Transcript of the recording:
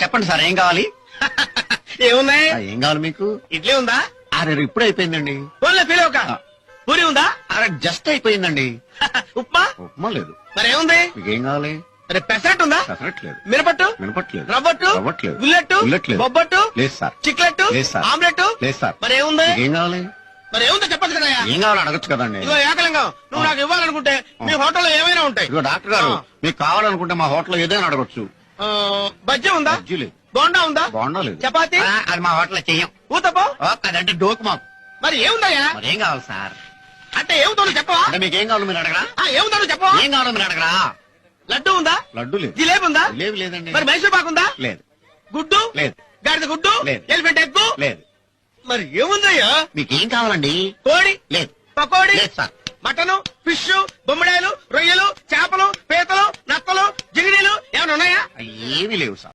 చెప్పండి సార్ ఏం కావాలి? ఏమున్నాయి? ఏం కావాలి మీకు? ఇడ్లీ ఉందా? అరే ఇప్పుడు అయిపోయిందండి. ఫోన్లే ఫీల్ ఒక పూరి ఉందా? అరే జస్ట్ అయిపోయిందండి. ఉప్మా? ఉప్మా లేదు. మరి ఏముంది? మీకేం కావాలి? అరే పెసరట్టు ఉందా? పెసరట్లేదు. మినపట్టు? మినపట్లేదు. రవ్వట్టు? రవ్వట్లేదు. ఉల్లట్టు? ఉల్లట్లేదు. బొబ్బట్టు? లేదు సార్. చిక్లెట్టు? లేదు సార్. ఆమ్లెట్? లేదు సార్. మరి ఏముంది? ఏం కావాలి? మరి ఏముందో చెప్పచ్చు కదా. ఏం కావాలి అడగచ్చు కదండి. ఇదిగో ఏకలింగం, నువ్వు నాకు ఇవ్వాలనుకుంటే మీ హోటల్లో ఏమైనా ఉంటాయి. ఇదిగో డాక్టర్ గారు, మీకు కావాలనుకుంటే మా హోటల్లో ఏదైనా అడగచ్చు. బజ్జీ ఉందా? బజ్జీ లేదు. బోండా ఉందా? బోండా లేదు. చపాతి? అది మా హోటల్లో చెయ్యం. ఊతపో? అదంటే డోకు మాకు. మరి ఏముందయ్యా? మరి ఏం కావాలి సార్? అంటే ఏముందో నువ్వు చెప్పవా? అంటే మీకేం కావాలో మీరు అడగరా? ఏముందో నువ్వు చెప్పవా? ఏం కావాలో మీరు అడగరా? లడ్డు ఉందా? లడ్డు లేదు. జిలేబీ ఉందా? జిలేబీ లేదండి. మరి మైసూర్ పాకు ఉందా? లేదు. గుడ్డు? లేదు. గాడిద గుడ్డు? లేదు. Elephant egg? లేదు. మరి ఏముందయ్యా? మీకేం కావాలండి? కోడి? లేదు. పకోడి? లేదు సార్. మటను, ఫిష్, బొమ్మడాయలు, రొయ్యలు, చేపలు, పీతలు, నత్తలు, జిగిడీలు ఏమైనా ఉన్నాయా? ఏమీ లేవు సార్.